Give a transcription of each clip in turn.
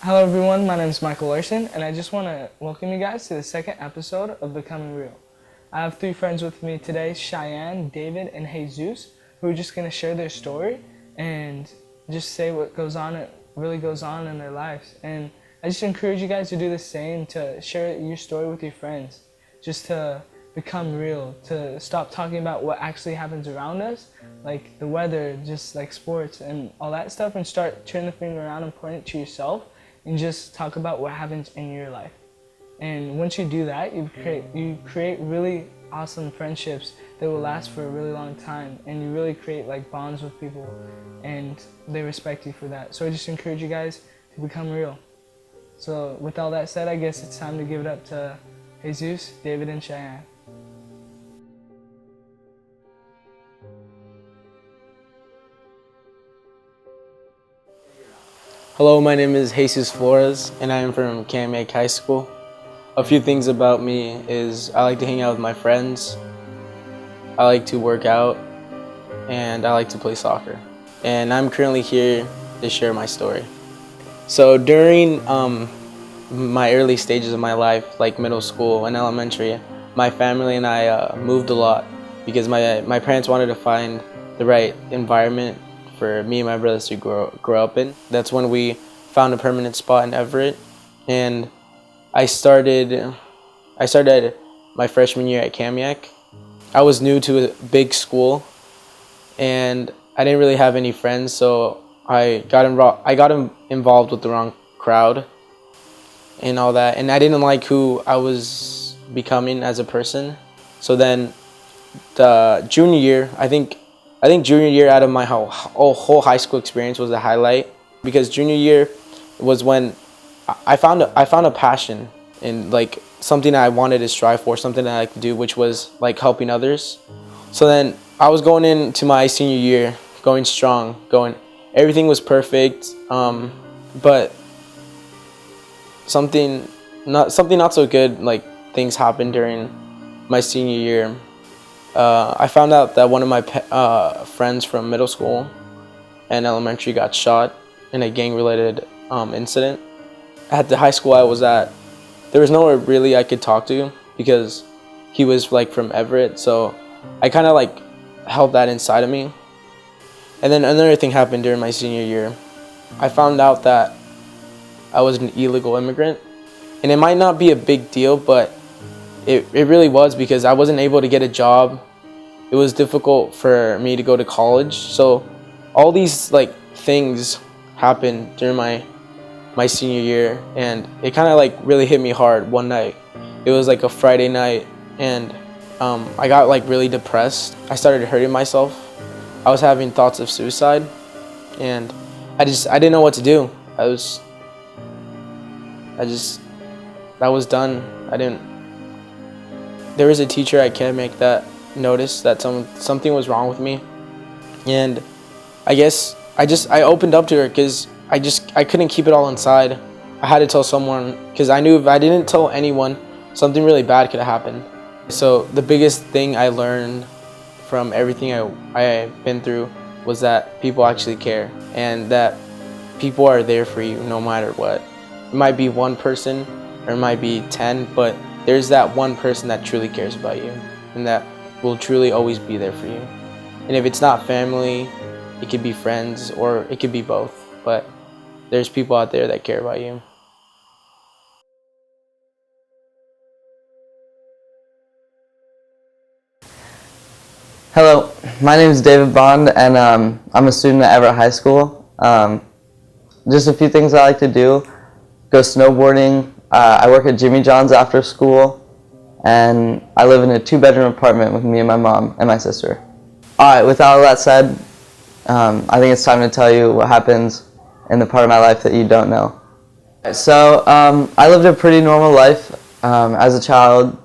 Hello everyone, my name is Michael Larson, and I just want to welcome you guys to the second episode of Becoming Real. I have three friends with me today, Cheyenne, David, and Jesus, who are just going to share their story and just say what really goes on in their lives. And I just encourage you guys to do the same, to share your story with your friends, just to become real, to stop talking about what actually happens around us, like the weather, just like sports and all that stuff, and start turning the finger around and pointing it to yourself and just talk about what happens in your life. And once you do that, you create really awesome friendships that will last for a really long time, and you really create like bonds with people, and they respect you for that. So I just encourage you guys to become real. So with all that said, I guess it's time to give it up to Jesus, David, and Cheyenne. Hello, my name is Jesus Flores, and I am from Kamiak High School. A few things about me is I like to hang out with my friends, I like to work out, and I like to play soccer. And I'm currently here to share my story. So during my early stages of my life, like middle school and elementary, my family and I moved a lot because my parents wanted to find the right environment for me and my brothers to grow up in. That's when we found a permanent spot in Everett, and I started my freshman year at Kamiak. I was new to a big school, and I didn't really have any friends, so I got involved with the wrong crowd and all that, and I didn't like who I was becoming as a person. So then the junior year, I think junior year out of my whole high school experience was a highlight, because junior year was when I found a passion in like something that I wanted to strive for, something that I like to do, which was like helping others. So then I was going into my senior year, going strong, everything was perfect, but something not so good, like things happened during my senior year. I found out that one of my friends from middle school and elementary got shot in a gang-related incident. At the high school I was at, there was nowhere really I could talk to because he was like from Everett, so I kind of like held that inside of me. And then another thing happened during my senior year. I found out that I was an illegal immigrant, and it might not be a big deal, but it really was, because I wasn't able to get a job. It was difficult for me to go to college. So all these like things happened during my senior year, and it kind of like really hit me hard one night. It was like a Friday night, and I got like really depressed. I started hurting myself. I was having thoughts of suicide, and I didn't know what to do. I was done. There was a teacher at Kamiak that noticed that something was wrong with me, and I guess I opened up to her because I couldn't keep it all inside. I had to tell someone, because I knew if I didn't tell anyone, something really bad could have happened. So the biggest thing I learned from everything I've been through was that people actually care, and that people are there for you no matter what. It might be one person or it might be 10, but there's that one person that truly cares about you and that will truly always be there for you. And if it's not family, it could be friends, or it could be both, but there's people out there that care about you. Hello, my name is David Bond, and I'm a student at Everett High School. Just a few things I like to do: go snowboarding. I work at Jimmy John's after school, and I live in a 2-bedroom apartment with me and my mom and my sister. Alright, with all that said, I think it's time to tell you what happens in the part of my life that you don't know. So, I lived a pretty normal life as a child.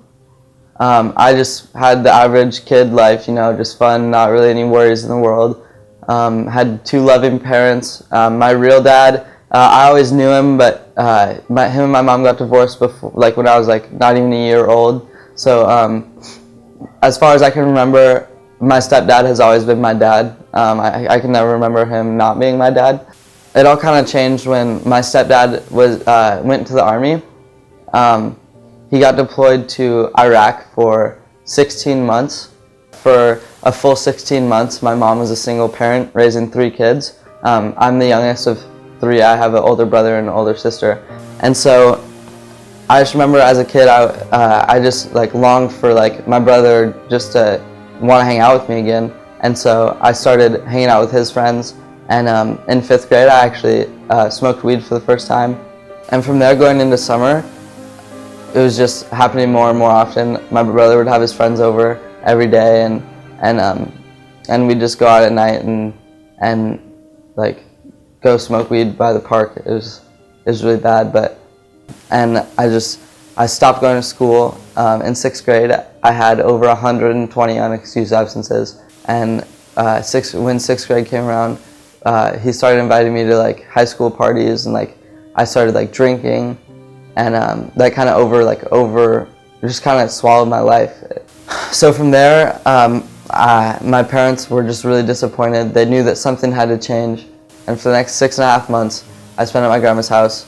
I just had the average kid life, just fun, not really any worries in the world. Had 2 loving parents. My real dad, I always knew him, but him and my mom got divorced before, like when I was like not even a year old. So as far as I can remember, my stepdad has always been my dad. I can never remember him not being my dad. it all kind of changed when my stepdad went to the Army. He got deployed to Iraq for 16 months. For a full 16 months, my mom was a single parent raising 3 kids. I'm the youngest of 3. I have an older brother and an older sister. And so I just remember as a kid, I just like longed for like my brother just to want to hang out with me again. And so I started hanging out with his friends. And in 5th grade, I actually smoked weed for the first time. And from there, going into summer, it was just happening more and more often. My brother would have his friends over every day, and we'd just go out at night and like go smoke weed by the park. It was really bad, and I stopped going to school. In 6th grade, I had over 120 unexcused absences, and when 6th grade came around, he started inviting me to like high school parties, and like I started like drinking, and that kind of just kind of swallowed my life. So from there, my parents were just really disappointed. They knew that something had to change, and for the next 6.5 months, I spent at my grandma's house,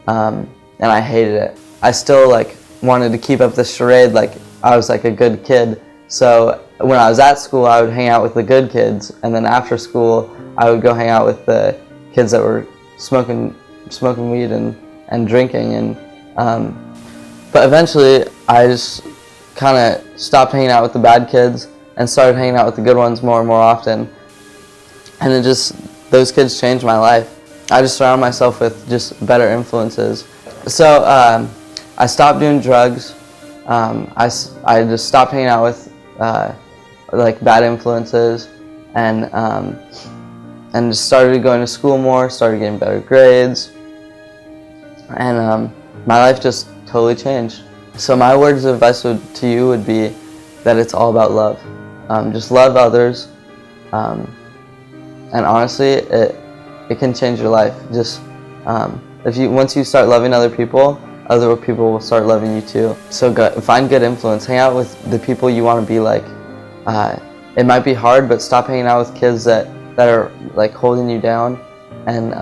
and I hated it. I still like wanted to keep up the charade like I was like a good kid. So when I was at school, I would hang out with the good kids, and then after school, I would go hang out with the kids that were smoking weed and drinking. But eventually, I just kind of stopped hanging out with the bad kids and started hanging out with the good ones more and more often. And those kids changed my life. I just surrounded myself with just better influences. So I stopped doing drugs. I just stopped hanging out with like bad influences, and just started going to school more, started getting better grades, and my life just totally changed. So my words of advice to you would be that it's all about love. Just love others, and honestly, it can change your life. Just once you start loving other people will start loving you too. So find good influence. Hang out with the people you want to be like. It might be hard, but stop hanging out with kids that are like holding you down, and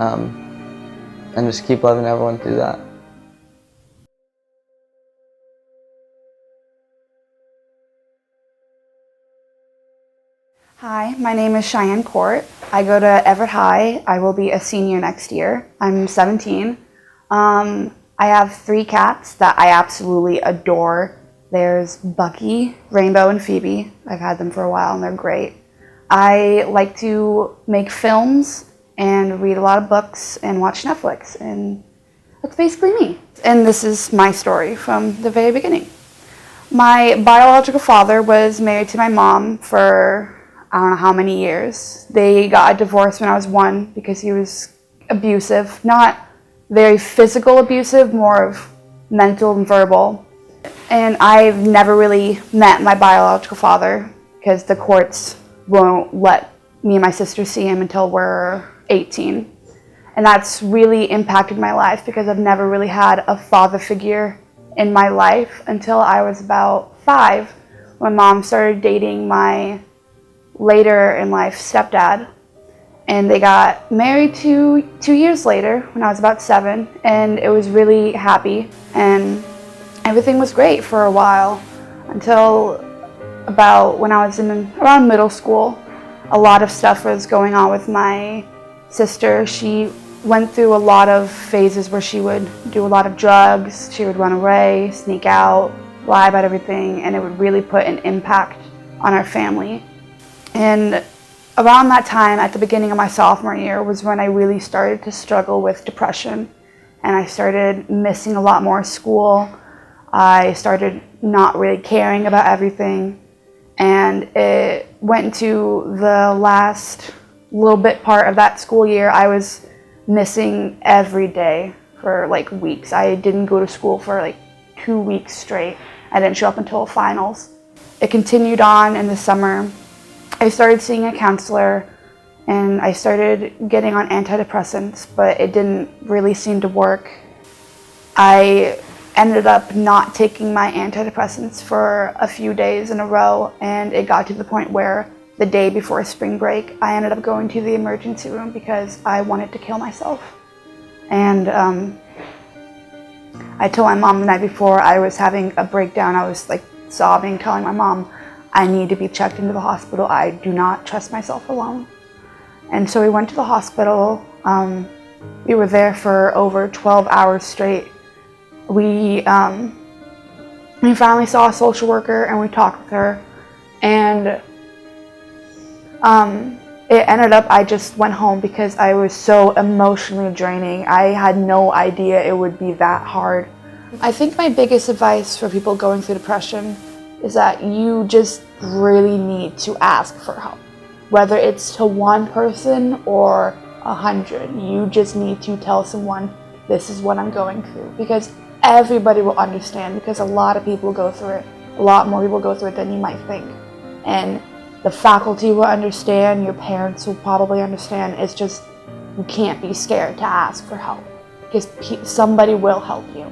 just keep loving everyone through that. Hi, my name is Cheyenne Court. I go to Everett High. I will be a senior next year. I'm 17. I have 3 cats that I absolutely adore. There's Bucky, Rainbow, and Phoebe. I've had them for a while and they're great. I like to make films and read a lot of books and watch Netflix, and that's basically me. And this is my story from the very beginning. My biological father was married to my mom for I don't know how many years. They got a divorce when I was 1 because he was abusive, not very physical abusive, more of mental and verbal. And I've never really met my biological father because the courts won't let me and my sister see him until we're 18. And that's really impacted my life because I've never really had a father figure in my life until I was about 5, when Mom started dating my later in life stepdad. And they got married 2 years later when I was about 7, and it was really happy. And everything was great for a while until about when I was around middle school. A lot of stuff was going on with my sister. She went through a lot of phases where she would do a lot of drugs, she would run away, sneak out, lie about everything, and it would really put an impact on our family. And around that time, at the beginning of my sophomore year, was when I really started to struggle with depression, and I started missing a lot more school. I started not really caring about everything, and it went to the last little bit part of that school year. I was missing every day for like weeks. I didn't go to school for like 2 weeks straight. I didn't show up until finals. It continued on in the summer. I started seeing a counselor, and I started getting on antidepressants, but it didn't really seem to work. I ended up not taking my antidepressants for a few days in a row, and it got to the point where the day before spring break, I ended up going to the emergency room because I wanted to kill myself. And I told my mom the night before I was having a breakdown. I was like sobbing, telling my mom, I need to be checked into the hospital. I do not trust myself alone. And so we went to the hospital. We were there for over 12 hours straight. We finally saw a social worker and we talked with her. And it ended up, I just went home because I was so emotionally draining. I had no idea it would be that hard. I think my biggest advice for people going through depression is that you just really need to ask for help. Whether it's to one person or 100, you just need to tell someone, this is what I'm going through. Because everybody will understand, because a lot of people go through it. A lot more people go through it than you might think. And the faculty will understand, your parents will probably understand. It's just, you can't be scared to ask for help, because somebody will help you.